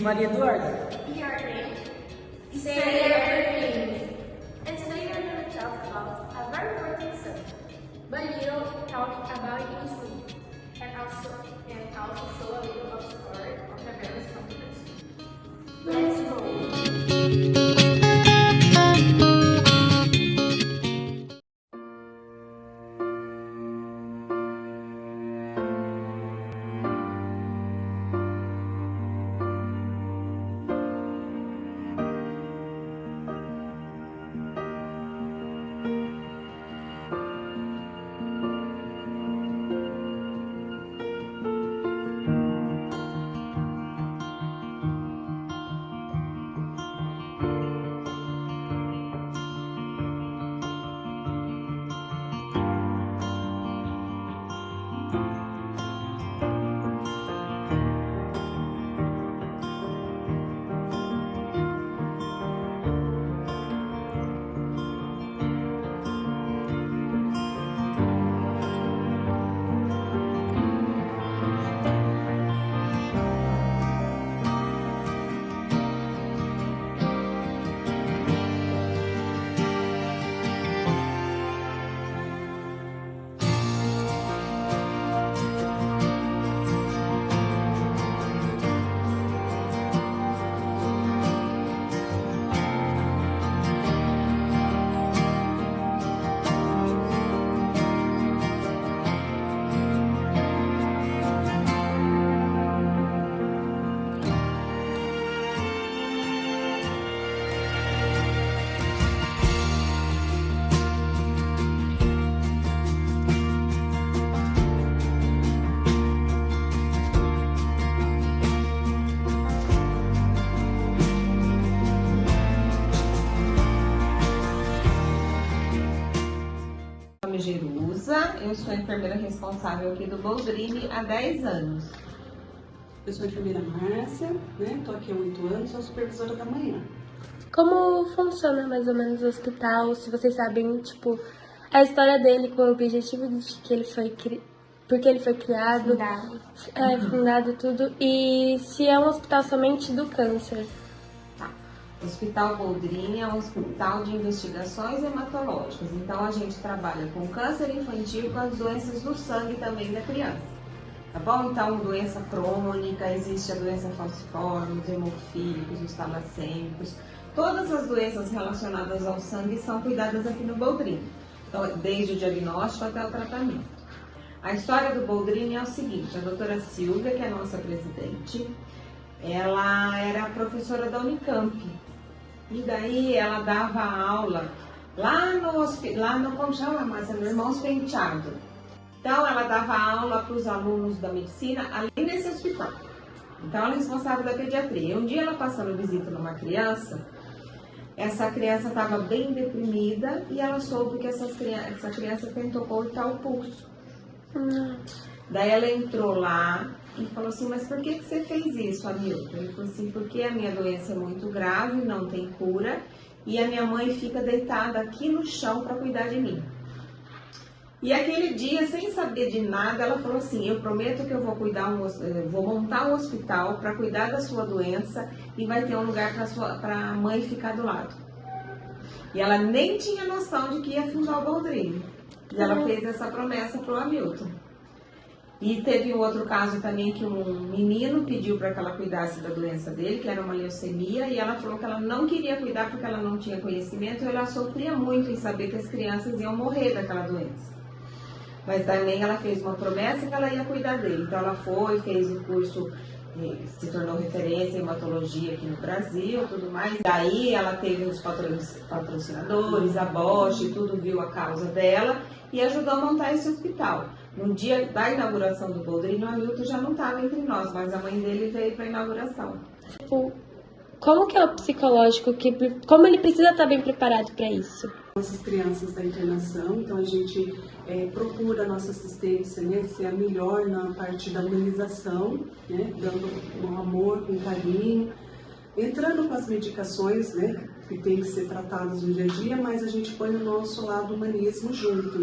Maria Eduarda. Your name? Say and today we're going to talk about a very important subject, but you don't talk about it in school, and also show a little of story of the various companies. Let's go! Meu nome é Jerusa, eu sou enfermeira responsável aqui do Boldrini há 10 anos. Eu sou a enfermeira Márcia, Estou aqui há 8 anos, sou supervisora da manhã. Como funciona mais ou menos o hospital? Se vocês sabem, tipo, a história dele com o objetivo de que ele foi porque ele foi criado, fundado tudo, e se é um hospital somente do câncer. O Hospital Boldrini é um hospital de investigações hematológicas, então a gente trabalha com câncer infantil e com as doenças do sangue também da criança, tá bom? Então, doença crônica, existe a doença falciforme, os hemofílicos, os talassêmicos, todas as doenças relacionadas ao sangue são cuidadas aqui no Boldrini, então, desde o diagnóstico até o tratamento. A história do Boldrini é o seguinte: a doutora Silvia, que é a nossa presidente, ela era professora da Unicamp. E daí ela dava aula lá no como chama, Márcia? No Irmãos Penteado. Então ela dava aula para os alunos da medicina ali nesse hospital. Então ela é responsável da pediatria. E um dia ela passando visita numa criança, essa criança estava bem deprimida e ela soube que essa criança tentou cortar o pulso. Daí ela entrou lá e falou assim: mas por que você fez isso, Hamilton? Ele falou assim: porque a minha doença é muito grave, não tem cura, e a minha mãe fica deitada aqui no chão para cuidar de mim. E aquele dia, sem saber de nada, ela falou assim: eu prometo que eu vou montar um hospital para cuidar da sua doença e vai ter um lugar para a mãe ficar do lado. E ela nem tinha noção de que ia fundar o Boldrini. E ela fez essa promessa para o Hamilton. E teve um outro caso também que um menino pediu para que ela cuidasse da doença dele, que era uma leucemia, e ela falou que ela não queria cuidar porque ela não tinha conhecimento, e ela sofria muito em saber que as crianças iam morrer daquela doença. Mas também ela fez uma promessa que ela ia cuidar dele. Então ela foi, fez o curso, se tornou referência em hematologia aqui no Brasil, tudo mais. Daí ela teve os patrocinadores, a Bosch, tudo viu a causa dela e ajudou a montar esse hospital. No dia da inauguração do Boldrini, o Hamilton já não estava entre nós, mas a mãe dele veio para a inauguração. Tipo, como que é o psicológico? Como ele precisa estar bem preparado para isso? Nossas crianças da internação, então a gente procura a nossa assistência, ser a melhor na parte da humanização, dando um amor, com carinho, entrando com as medicações, que tem que ser tratadas no dia a dia, mas a gente põe o nosso lado humanismo junto,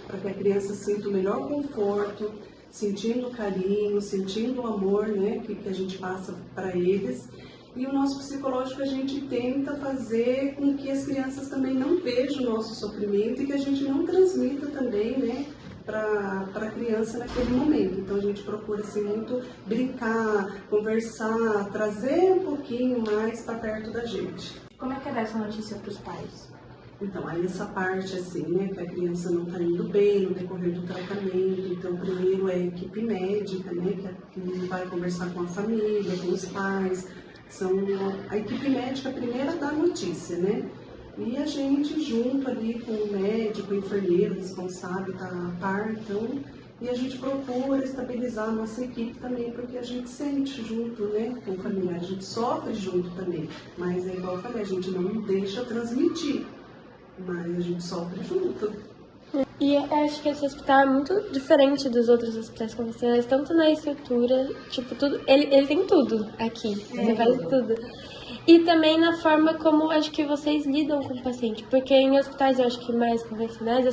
para que a criança sinta o melhor conforto, sentindo o carinho, sentindo o amor, que a gente passa para eles. E o nosso psicológico a gente tenta fazer com que as crianças também não vejam o nosso sofrimento e que a gente não transmita também, né, para a criança naquele momento. Então a gente procura assim, muito brincar, conversar, trazer um pouquinho mais para perto da gente. Como é que é dar essa notícia para os pais? Então, aí essa parte assim, né, que a criança não está indo bem no decorrer do tratamento, então primeiro é a equipe médica, né, que vai conversar com a família, com os pais, a equipe médica primeiro dá a notícia, né, e a gente junto ali com o médico, o enfermeiro responsável tá a par, então, e a gente procura estabilizar a nossa equipe também, porque a gente sente junto, né, com o familiar, a gente sofre junto também, mas é igual eu falei, a gente não deixa transmitir. Mas a gente sofre junto. E eu acho que esse hospital é muito diferente dos outros hospitais convencionais, tanto na estrutura, tipo, tudo. Ele tem tudo aqui, você faz tudo. E também na forma como acho que vocês lidam com o paciente. Porque em hospitais, eu acho que mais convencionais,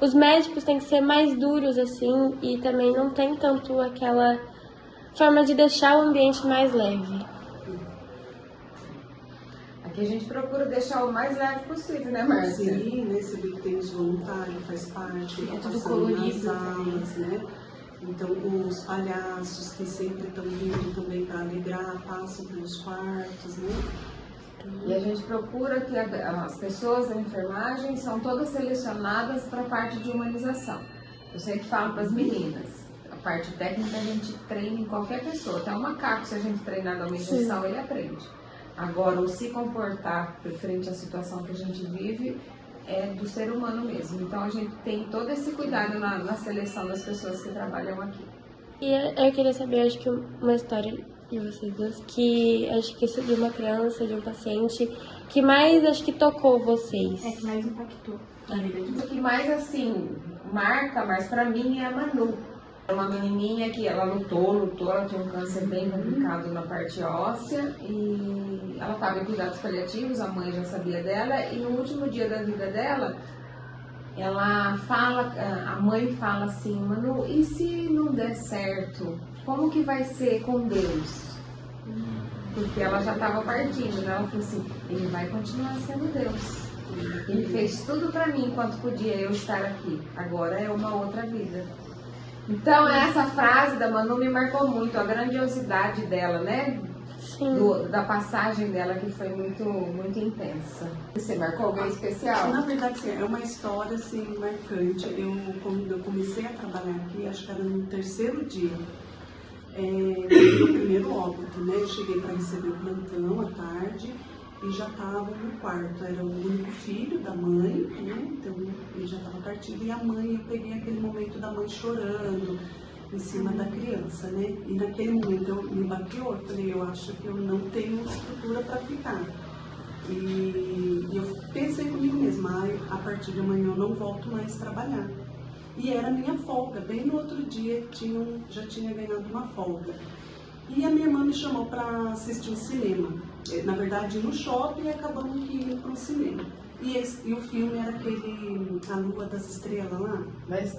os médicos têm que ser mais duros, assim, e também não tem tanto aquela forma de deixar o ambiente mais leve. Aqui a gente procura deixar o mais leve possível, né, Márcia? Sim, né? Você vê que tem os voluntários, faz parte, É tudo passando colorido nas aulas, né? Então, os palhaços que sempre estão vindo também para alegrar, passam pelos quartos, né? E a gente procura que as pessoas da enfermagem são todas selecionadas para a parte de humanização. Eu sempre falo para as meninas, a parte técnica a gente treina em qualquer pessoa, até um macaco, se a gente treinar da uma injeção, ele aprende. Agora, o se comportar frente à situação que a gente vive é do ser humano mesmo. Então, a gente tem todo esse cuidado na seleção das pessoas que trabalham aqui. E eu queria saber, acho que uma história de vocês duas, que acho que de uma criança, de um paciente, que mais acho que tocou vocês. É que mais impactou na vida de O que mais, assim, marca, mas pra mim é a Manu. É uma menininha que ela lutou, ela tinha um câncer bem complicado na parte óssea e ela estava em cuidados paliativos, a mãe já sabia dela e no último dia da vida dela, a mãe fala assim, Manu, e se não der certo, como que vai ser com Deus? Porque ela já estava partindo, né? Ela falou assim, ele vai continuar sendo Deus. Ele fez tudo pra mim enquanto podia eu estar aqui, agora é uma outra vida. Então, essa frase da Manu me marcou muito, a grandiosidade dela, né? Sim. Da passagem dela, que foi muito, muito intensa. Você marcou alguém especial? Na verdade, sim, é uma história assim, marcante. Quando eu comecei a trabalhar aqui, acho que era no terceiro dia, no primeiro óbito, né? Eu cheguei para receber o plantão à tarde e já estava no quarto. Era o único filho da mãe, né? Então ele já estava partido. E a mãe, eu peguei aquele momento da mãe chorando em cima da criança, né? E naquele momento eu me baqueou, eu falei, eu acho que eu não tenho estrutura para ficar. E eu pensei comigo mesma, a partir de amanhã eu não volto mais trabalhar. E era minha folga, bem no outro dia já tinha ganhado uma folga. E a minha irmã me chamou para assistir um cinema. Na verdade, no shopping, acabamos indo para um cinema. E o filme era aquele A Lua das Estrelas lá.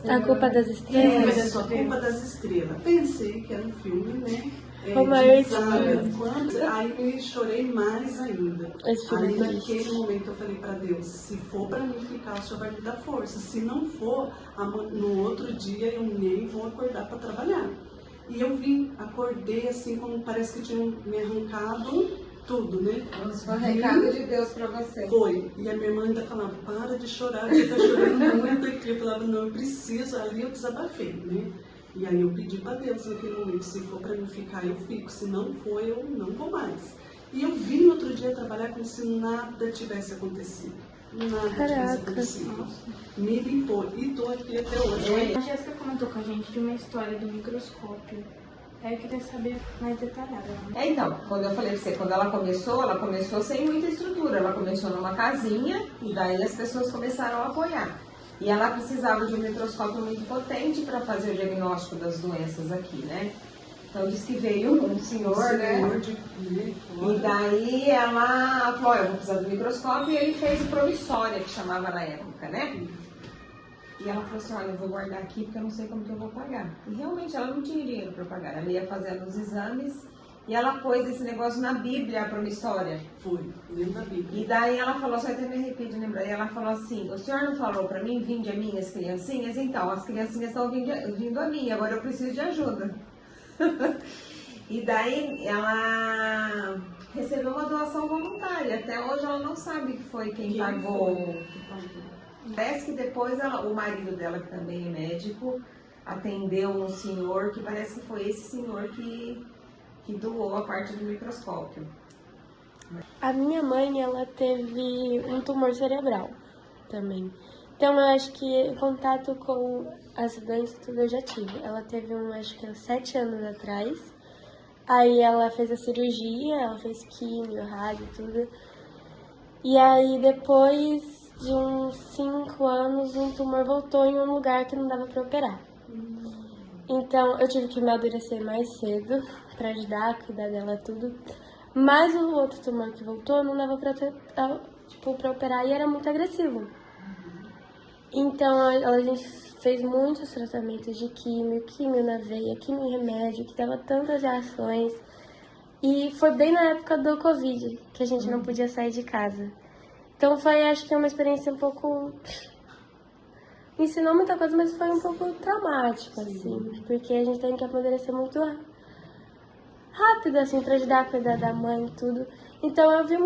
A Culpa das Estrelas? A Culpa das Estrelas. Pensei que era um filme, né? O maior Aí eu chorei mais ainda. Aí naquele momento eu falei para Deus, se for para mim ficar, o Senhor vai me dar força. Se não for, no outro dia eu nem vou acordar para trabalhar. E eu acordei assim, como parece que tinham me arrancado tudo, né? Isso foi um recado de Deus para você. Foi. E a minha irmã ainda falava, para de chorar, você tá chorando muito aqui. Eu falava, não, eu preciso. Ali eu desabafei, né? E aí eu pedi para Deus naquele momento, se for para mim ficar, eu fico. Se não for, eu não vou mais. E eu vim no outro dia trabalhar como se nada tivesse acontecido. Nada tivesse acontecido. Me limpou. E tô aqui até hoje. A Jéssica comentou com a gente de uma história do microscópio. Eu queria saber mais detalhada. Então, quando eu falei pra você, quando ela começou sem muita estrutura. Ela começou numa casinha e daí as pessoas começaram a apoiar. E ela precisava de um microscópio muito potente para fazer o diagnóstico das doenças aqui, né? Então disse que veio um senhor, né? E daí ela falou, eu vou precisar do microscópio, e ele fez o provisória, que chamava na época, né? E ela falou assim, olha, eu vou guardar aqui porque eu não sei como que eu vou pagar. E realmente ela não tinha dinheiro para pagar. Ela ia fazendo os exames E ela pôs esse negócio na Bíblia, a promissória. Foi, dentro da Bíblia. E daí ela falou, só até me arrepio de lembrar, e ela falou assim, o senhor não falou pra mim, vinde a mim as criancinhas? Então, as criancinhas estão vindo a mim, agora eu preciso de ajuda. E daí ela recebeu uma doação voluntária, até hoje ela não sabe que foi quem pagou. Parece que depois o marido dela, que também é médico, atendeu um senhor, que parece que foi esse senhor que doou a parte do microscópio. A minha mãe, ela teve um tumor cerebral também. Então, eu acho que contato com as doenças tudo eu já tive. Ela teve acho que uns 7 anos atrás. Aí ela fez a cirurgia, ela fez químio, rádio, tudo. E aí, depois de uns 5 anos, um tumor voltou em um lugar que não dava pra operar. Então, eu tive que me amadurecer mais cedo pra ajudar a cuidar dela tudo. Mas o outro tumor que voltou não dava pra operar e era muito agressivo. Então, a gente fez muitos tratamentos de químio na veia, químio em remédio, que dava tantas reações. E foi bem na época do Covid, que a gente não podia sair de casa. Então, acho que uma experiência um pouco... Me ensinou muita coisa, mas foi um pouco traumático, assim. Porque a gente tem que amadurecer muito rápido, assim, pra ajudar a cuidar da mãe e tudo. Então, eu vi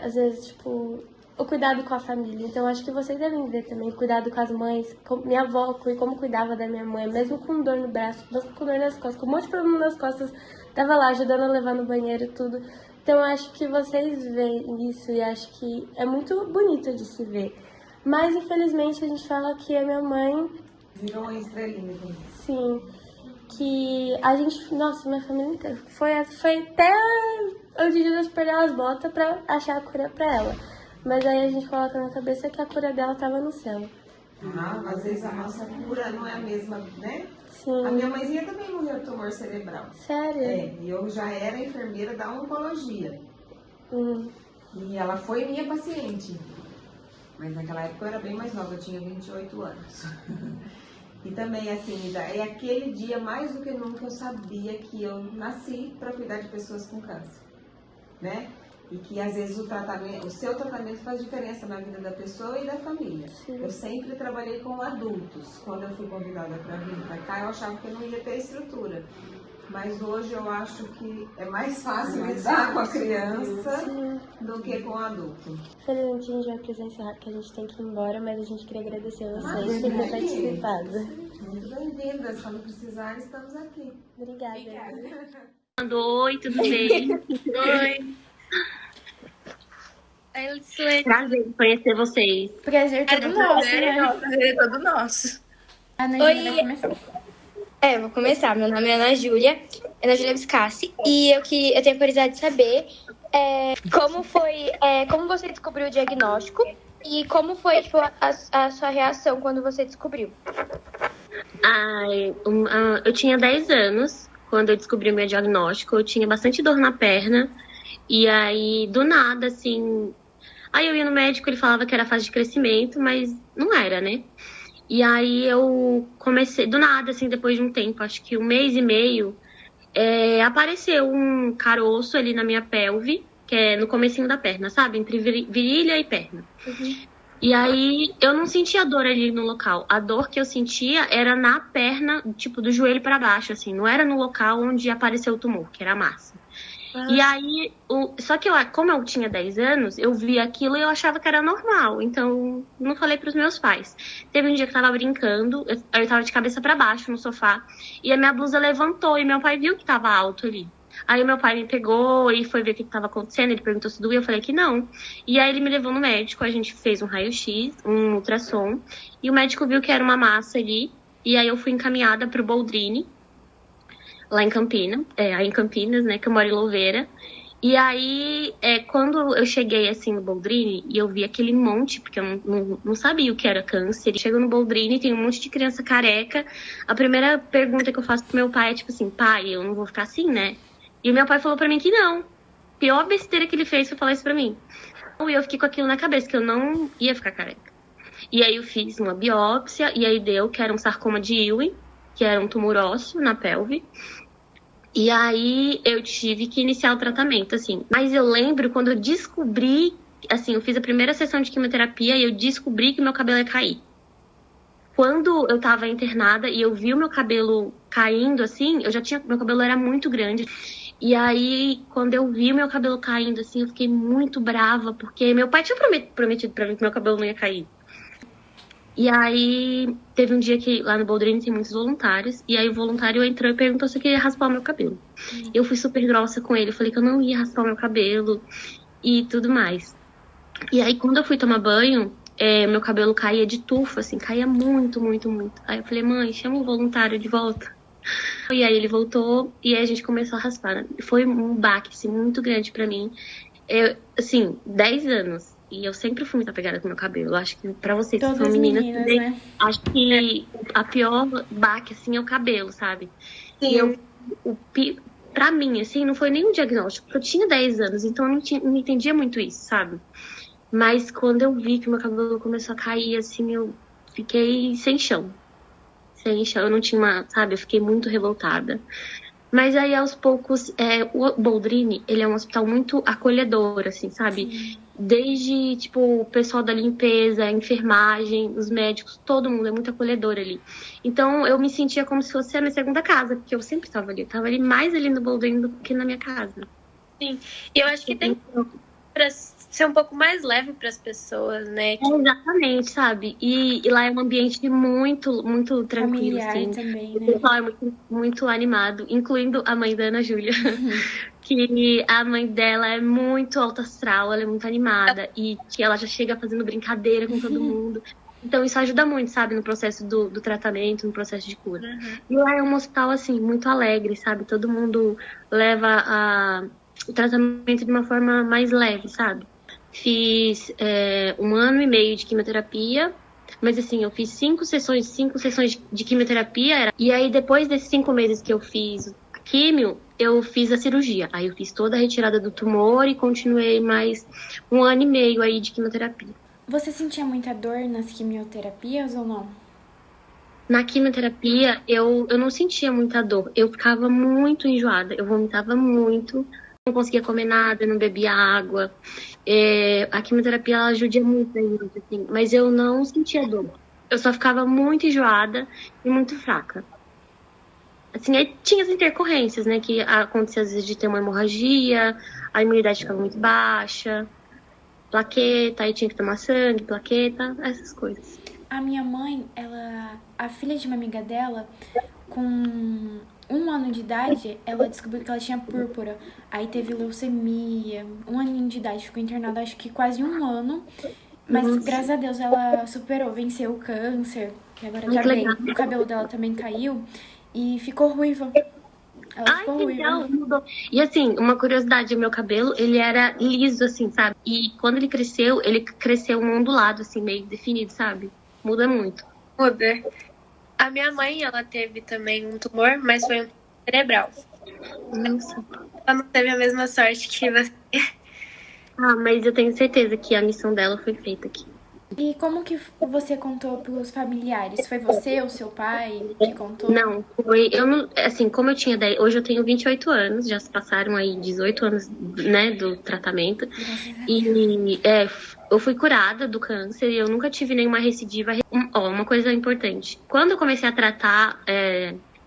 às vezes, tipo, o cuidado com a família. Então, acho que vocês devem ver também o cuidado com as mães. Minha avó, como cuidava da minha mãe, mesmo com dor no braço, mesmo com dor nas costas, com um monte de problema nas costas, tava lá ajudando a levar no banheiro e tudo. Então, acho que vocês veem isso e acho que é muito bonito de se ver. Mas, infelizmente, a gente fala que a minha mãe... Virou uma estrelinha. Sim. Que a gente... Nossa, minha família inteira. Foi até o dia de Deus perder as botas pra achar a cura pra ela. Mas aí a gente coloca na cabeça que a cura dela tava no céu. Às vezes a nossa cura não é a mesma, né? Sim. A minha mãezinha também morreu de tumor cerebral. Sério? E eu já era enfermeira da oncologia. Hum. E ela foi minha paciente. Mas naquela época eu era bem mais nova, eu tinha 28 anos. E também, assim, é aquele dia, mais do que nunca, eu sabia que eu nasci para cuidar de pessoas com câncer, né? E que, às vezes, o seu tratamento faz diferença na vida da pessoa e da família. Sim. Eu sempre trabalhei com adultos. Quando eu fui convidada para vir para cá, eu achava que eu não ia ter estrutura. Mas hoje eu acho que é mais fácil lidar com a criança do que com o adulto. Felizmente a gente vai presenciar que a gente tem que ir embora, mas a gente queria agradecer a vocês por ter participado. Muito bem-vindas. Quando precisar, estamos aqui. Obrigada. Oi, tudo bem? Oi. Prazer em conhecer vocês. Prazer todo nosso, né? Prazer todo nosso. A Ana Oi. Júlia vai começar. Eu vou começar. Meu nome é Ana Júlia Biscassi, e eu tenho curiosidade de saber como você descobriu o diagnóstico e como foi tipo, a sua reação quando você descobriu. Eu tinha 10 anos quando eu descobri o meu diagnóstico. Eu tinha bastante dor na perna e aí, do nada, assim... Aí eu ia no médico, ele falava que era fase de crescimento, mas não era, né? E aí eu comecei, do nada, assim, depois de um tempo, acho que 1 mês e meio, apareceu um caroço ali na minha pelve, que é no comecinho da perna, sabe? Entre virilha e perna. Uhum. E aí eu não sentia dor ali no local. A dor que eu sentia era na perna, tipo, do joelho para baixo, assim. Não era no local onde apareceu o tumor, que era a massa. E aí, só que como eu tinha 10 anos, eu vi aquilo e eu achava que era normal. Então, não falei pros meus pais. Teve um dia que eu tava brincando, eu tava de cabeça pra baixo no sofá, e a minha blusa levantou e meu pai viu que tava alto ali. Aí meu pai me pegou e foi ver o que tava acontecendo, ele perguntou se doía, eu falei que não. E aí ele me levou no médico, a gente fez um raio-x, um ultrassom, e o médico viu que era uma massa ali, e aí eu fui encaminhada pro Boldrini, lá em Campinas, né, que eu moro em Louveira. E aí, quando eu cheguei, assim, no Boldrini, e eu vi aquele monte, porque eu não sabia o que era câncer. Chego no Boldrini, tem um monte de criança careca. A primeira pergunta que eu faço pro meu pai é, tipo assim, pai, eu não vou ficar assim, né? E o meu pai falou pra mim que não. Pior besteira que ele fez foi falar isso pra mim. E eu fiquei com aquilo na cabeça, que eu não ia ficar careca. E aí eu fiz uma biópsia, e aí deu que era um sarcoma de Ewing, que era um tumor ósseo na pelve. E aí eu tive que iniciar o tratamento, assim. Mas eu lembro quando eu descobri, assim, eu fiz a primeira sessão de quimioterapia e eu descobri que meu cabelo ia cair. Quando eu tava internada e eu vi o meu cabelo caindo, assim, meu cabelo era muito grande. E aí, quando eu vi o meu cabelo caindo, assim, eu fiquei muito brava, porque meu pai tinha prometido pra mim que meu cabelo não ia cair. E aí, teve um dia que lá no Boldrini tem muitos voluntários, e aí o voluntário entrou e perguntou se eu queria raspar o meu cabelo. Eu fui super grossa com ele, eu falei que eu não ia raspar o meu cabelo e tudo mais. E aí, quando eu fui tomar banho, meu cabelo caía de tufo, assim, caía muito, muito, muito. Aí eu falei, mãe, chama o voluntário de volta. E aí ele voltou e aí a gente começou a raspar, né? Foi um baque, assim, muito grande pra mim. Eu, assim, 10 anos. E eu sempre fui muito apegada com o meu cabelo. Acho que pra vocês que Todas são as meninas, meninas, também, né? acho que a pior baque, assim, é o cabelo, sabe? E eu, pra mim, assim, não foi nenhum diagnóstico, porque eu tinha 10 anos, então eu não entendia muito isso, sabe? Mas quando eu vi que meu cabelo começou a cair, assim, eu fiquei sem chão. Sem chão, eu não tinha uma, sabe? Eu fiquei muito revoltada. Mas aí, aos poucos, o Boldrini, ele é um hospital muito acolhedor, assim, sabe? Sim. Desde, tipo, o pessoal da limpeza, a enfermagem, os médicos, todo mundo é muito acolhedor ali. Então, eu me sentia como se fosse a minha segunda casa, porque eu sempre estava ali. Eu estava ali mais ali no Boldrini do que na minha casa. Sim, e eu acho que tem pra ser um pouco mais leve para as pessoas, né? Exatamente, sabe? E lá é um ambiente muito, muito tranquilo, Familiar assim. também, O né? pessoal é muito, muito animado, incluindo a mãe da Ana Júlia, que a mãe dela é muito alta astral, ela é muito animada e que ela já chega fazendo brincadeira com todo mundo. Então isso ajuda muito, sabe, no processo do tratamento, no processo de cura. E lá é um hospital, assim, muito alegre, sabe? Todo mundo leva o tratamento de uma forma mais leve, sabe? Fiz 1 ano e meio de quimioterapia, mas assim, eu fiz 5 sessões de quimioterapia. E aí, depois desses 5 meses que eu fiz a químio, eu fiz a cirurgia. Aí eu fiz toda a retirada do tumor e continuei mais 1 ano e meio aí de quimioterapia. Você sentia muita dor nas quimioterapias ou não? Na quimioterapia, eu não sentia muita dor. Eu ficava muito enjoada, eu vomitava muito, não conseguia comer nada, não bebia água. A quimioterapia, ela ajuda muito a gente, assim, mas eu não sentia dor. Eu só ficava muito enjoada e muito fraca. Assim, aí tinha as intercorrências, né, que acontecia às vezes de ter uma hemorragia, a imunidade ficava muito baixa, plaqueta, aí tinha que tomar sangue, plaqueta, essas coisas. A minha mãe, a filha de uma amiga dela, com 1 ano de idade, ela descobriu que ela tinha púrpura. Aí teve leucemia, 1 aninho de idade, ficou internada acho que quase 1 ano. Mas graças a Deus ela superou, venceu o câncer. E agora tá bem. O cabelo dela também caiu e ficou ruiva. Ela ficou Que ruiva. legal, mudou. E assim, uma curiosidade, o meu cabelo, ele era liso, assim, sabe? E quando ele cresceu um ondulado, assim, meio definido, sabe? Muda muito. Muda. A minha mãe, ela teve também um tumor, mas foi um tumor cerebral. Nossa. Ela não teve a mesma sorte que você. Mas eu tenho certeza que a missão dela foi feita aqui. E como que você contou pros familiares? Foi você ou seu pai que contou? Não, foi. Eu não. Assim, como eu tinha 10. Hoje eu tenho 28 anos, já se passaram aí 18 anos, né, do tratamento. E eu fui curada do câncer e eu nunca tive nenhuma recidiva. Uma coisa importante. Quando eu comecei a tratar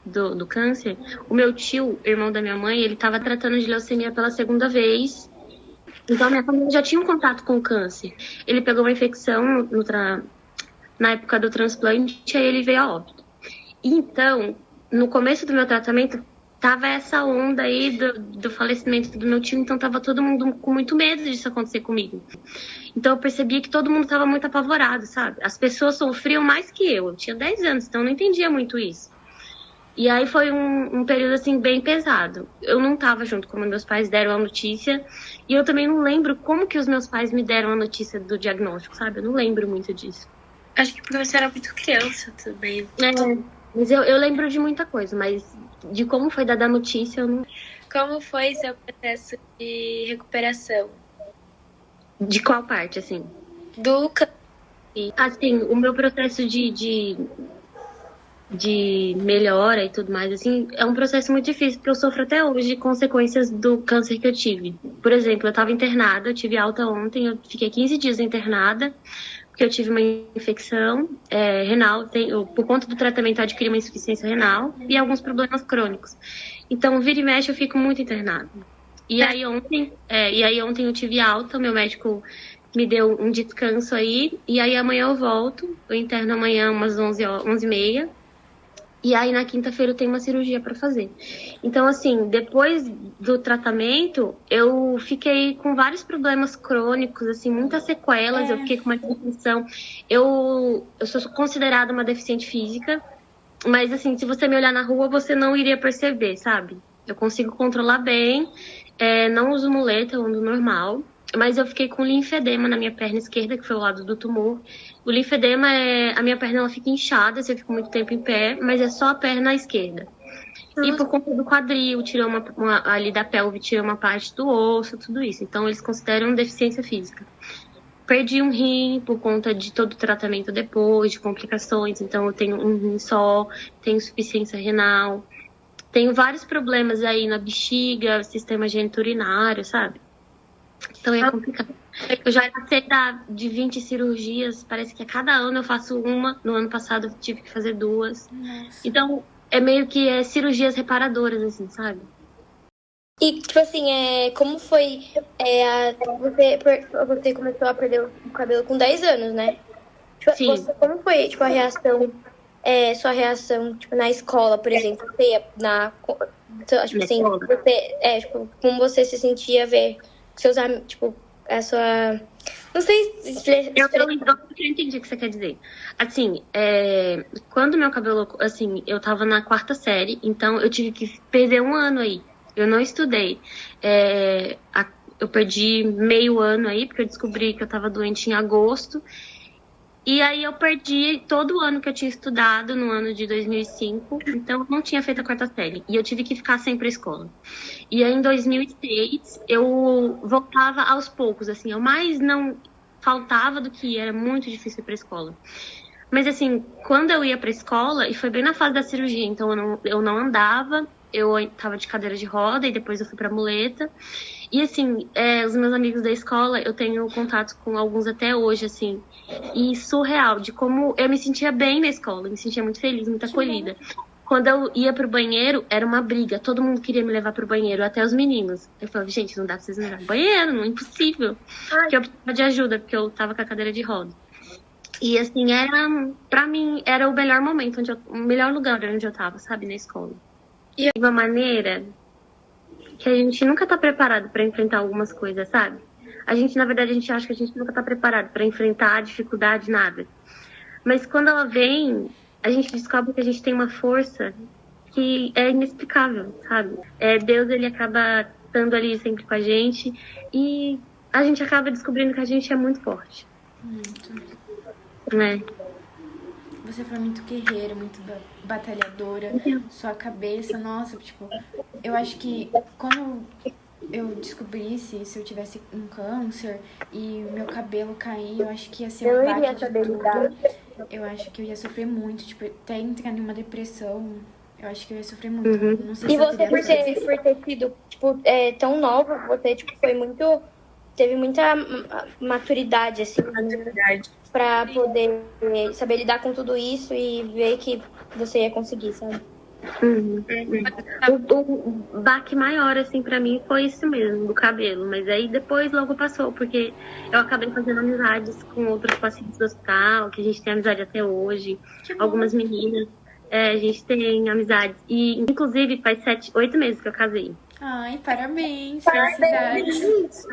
do câncer, o meu tio, irmão da minha mãe, ele tava tratando de leucemia pela 2ª vez. Então, minha família já tinha um contato com o câncer. Ele pegou uma infecção na época do transplante, aí ele veio a óbito. Então, no começo do meu tratamento, tava essa onda aí do falecimento do meu tio, então tava todo mundo com muito medo disso acontecer comigo. Então, eu percebia que todo mundo tava muito apavorado, sabe? As pessoas sofriam mais que eu. Eu tinha 10 anos, então eu não entendia muito isso. E aí foi um período, assim, bem pesado. Eu não tava junto quando meus pais deram a notícia. E eu também não lembro como que os meus pais me deram a notícia do diagnóstico, sabe? Eu não lembro muito disso. Acho que porque você era muito criança também. Mas eu lembro de muita coisa, mas de como foi dada a notícia, eu não... Como foi seu processo de recuperação? De qual parte, assim? Do câncer. Assim, o meu processo de de melhora e tudo mais, assim, é um processo muito difícil, porque eu sofro até hoje de consequências do câncer que eu tive. Por exemplo, eu estava internada, eu tive alta ontem, eu fiquei 15 dias internada, porque eu tive uma infecção renal, por conta do tratamento eu adquiri uma insuficiência renal e alguns problemas crônicos. Então, vira e mexe, eu fico muito internada. E aí ontem eu tive alta, o meu médico me deu um descanso aí, e aí amanhã eu volto, eu interno amanhã umas 11h30, e aí na quinta-feira eu tenho uma cirurgia para fazer. Então, assim, depois do tratamento, eu fiquei com vários problemas crônicos, assim, muitas sequelas, eu fiquei com uma depressão. Eu sou considerada uma deficiente física, mas, assim, se você me olhar na rua, você não iria perceber, sabe? Eu consigo controlar bem, não uso muleta, eu ando normal. Mas eu fiquei com linfedema na minha perna esquerda, que foi o lado do tumor. O linfedema a minha perna ela fica inchada se eu fico muito tempo em pé, mas é só a perna esquerda. E por conta do quadril, tirou ali da pelve, tirou uma parte do osso, tudo isso. Então eles consideram deficiência física. Perdi um rim por conta de todo o tratamento depois, de complicações. Então eu tenho um rim só, tenho insuficiência renal. Tenho vários problemas aí na bexiga, sistema geniturinário, sabe? Então é complicado. Eu já passei de 20 cirurgias, parece que a cada ano eu faço uma. No ano passado eu tive que fazer 2. Nossa. Então é meio que cirurgias reparadoras, assim, sabe? E, tipo assim, como foi... Você começou a perder o cabelo com 10 anos, né? Tipo, Sim. Como foi, tipo, a reação... sua reação, tipo, na escola, por exemplo? Você ia tipo assim, como você se sentia ver seus amigos, tipo, a sua... Não sei se... Eu entendi o que você quer dizer. Assim, quando meu cabelo... Assim, eu tava na 4ª série, então eu tive que perder um ano aí. Eu não estudei. Eu perdi meio ano aí, porque eu descobri que eu tava doente em agosto. E aí eu perdi todo o ano que eu tinha estudado, no ano de 2005. Então eu não tinha feito a 4ª série. E eu tive que ficar sem ir pra escola. E aí em 2006 eu voltava aos poucos, assim. Eu mais não faltava do que ia, era muito difícil ir pra escola. Mas assim, quando eu ia pra escola, e foi bem na fase da cirurgia, então eu não andava, eu tava de cadeira de roda e depois eu fui pra muleta. E assim, os meus amigos da escola, eu tenho contato com alguns até hoje, assim. E surreal, de como eu me sentia bem na escola, me sentia muito feliz, muito acolhida. Quando eu ia pro banheiro, era uma briga, todo mundo queria me levar pro banheiro, até os meninos. Eu falava, gente, não dá pra vocês me levar pro banheiro, não é impossível. Porque eu precisava de ajuda, porque eu tava com a cadeira de roda. E assim, pra mim, era o melhor momento, o melhor lugar onde eu tava, sabe, na escola. De uma maneira que a gente nunca tá preparado pra enfrentar algumas coisas, sabe? Na verdade, a gente acha que a gente nunca tá preparado pra enfrentar a dificuldade, nada. Mas quando ela vem, a gente descobre que a gente tem uma força que é inexplicável, sabe? Deus, ele acaba estando ali sempre com a gente e a gente acaba descobrindo que a gente é muito forte. Muito. Né? Você foi muito guerreira, muito batalhadora. Sua cabeça, nossa, tipo... Eu acho que quando eu descobrisse se eu tivesse um câncer e meu cabelo cair, eu acho que ia ser um baque de tudo. Eu acho que eu ia sofrer muito, tipo, até entrar em uma depressão. Eu acho que eu ia sofrer muito. Não sei E se eu você, por ter sido, tipo, tão nova, você, tipo, teve muita maturidade, assim, pra poder saber lidar com tudo isso e ver que você ia conseguir, sabe? O baque maior, assim, pra mim foi isso mesmo, do cabelo. Mas aí depois logo passou, porque eu acabei fazendo amizades com outros pacientes do hospital, que a gente tem amizade até hoje. Algumas meninas, a gente tem amizades. E, inclusive, faz 8 meses que eu casei. Ai, parabéns, felicidades.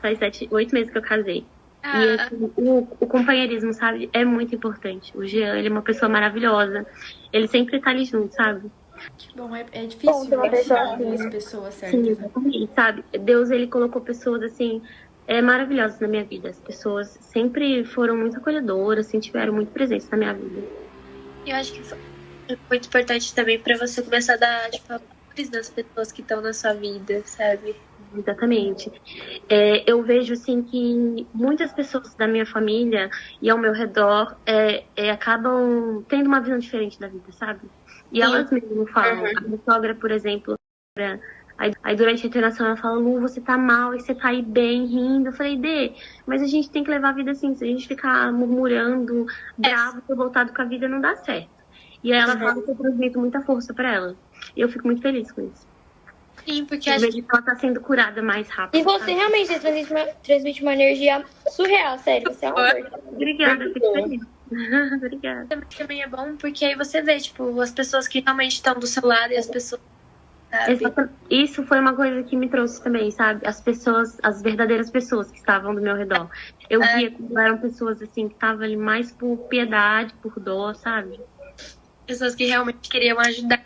Faz 8 meses que eu casei. E assim, o companheirismo, sabe, é muito importante. O Jean, ele é uma pessoa maravilhosa. Ele sempre tá ali junto, sabe? Que bom, é difícil achar as pessoas certas. Sim, exatamente, sabe? Deus, ele colocou pessoas, assim, maravilhosas na minha vida. As pessoas sempre foram muito acolhedoras, assim, tiveram muito presentes na minha vida. Eu acho que é muito importante também pra você começar a dar, tipo, valores das pessoas que estão na sua vida, sabe? Exatamente. Eu vejo assim que muitas pessoas da minha família e ao meu redor acabam tendo uma visão diferente da vida, sabe? E elas mesmo falam. A minha sogra, por exemplo, aí durante a internação ela fala: Lu, você tá mal e você tá aí bem, rindo. Eu falei: Dê, mas a gente tem que levar a vida assim. Se a gente ficar murmurando, bravo, revoltado com a vida, não dá certo. E aí ela fala que eu transmito muita força pra ela. E eu fico muito feliz com isso. Sim, porque Eu a vejo gente... que ela tá sendo curada mais rápido. E você sabe? realmente transmite uma energia surreal, sério. Você é um amor. Obrigada, fico feliz. Obrigada. também é bom, porque aí você vê, tipo, as pessoas que realmente estão do seu lado e as pessoas, sabe? Isso foi uma coisa que me trouxe também, sabe? As pessoas, as verdadeiras pessoas que estavam do meu redor. Eu via como eram pessoas assim que estavam ali mais por piedade, por dor, sabe? Pessoas que realmente queriam ajudar.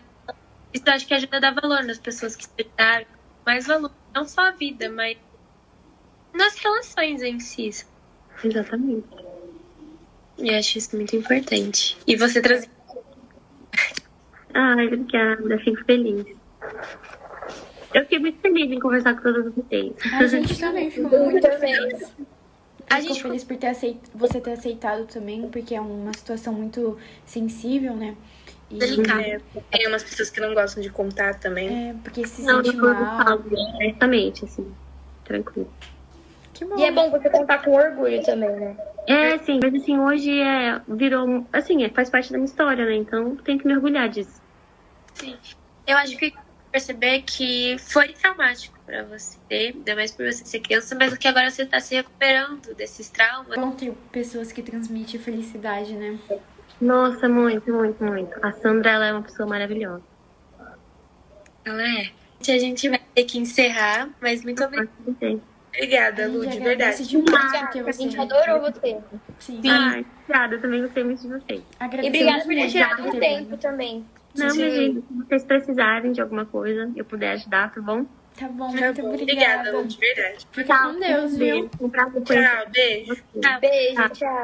Isso eu acho que ajuda a dar valor nas pessoas que se deram mais valor. Não só a vida, mas nas relações em si. Exatamente. E eu acho isso muito importante. E você trazer. Ai, obrigada, fico feliz. Eu fiquei muito feliz em conversar com todas vocês. A gente também ficou muito feliz. A Ficou gente feliz por você ter aceitado também, porque é uma situação muito sensível, né? E Tem umas pessoas que não gostam de contar também. porque se Não, sente depois eu mal. falo diretamente, assim, tranquilo. Que bom. E é bom você contar com orgulho também, né? Sim, mas assim, hoje virou, assim, faz parte da minha história, né? Então tenho que me orgulhar disso. Sim. Eu acho que perceber que foi traumático pra você, ainda mais por você ser criança, mas que agora você tá se recuperando desses traumas. É bom ter pessoas que transmitem felicidade, né? Nossa, muito, muito, muito. A Sandra, ela é uma pessoa maravilhosa. Ela é. A gente vai ter que encerrar, mas muito obrigada. Obrigada, A Lu, gente de agradece verdade. demais porque A você... gente adorou você. Sim. Ai, obrigada, eu também gostei muito de vocês. E Agradecemos obrigada por ter muito tirado por o ter tempo vindo. também. Não, mas gente, se vocês precisarem de alguma coisa, eu puder ajudar, tá bom? Tá bom, Tá muito bom. obrigada. Obrigada, Lu, de verdade. Fica com Deus, viu? Beijo. Um prazer conhecer Tchau, beijo. vocês. Beijo, Tá. tchau.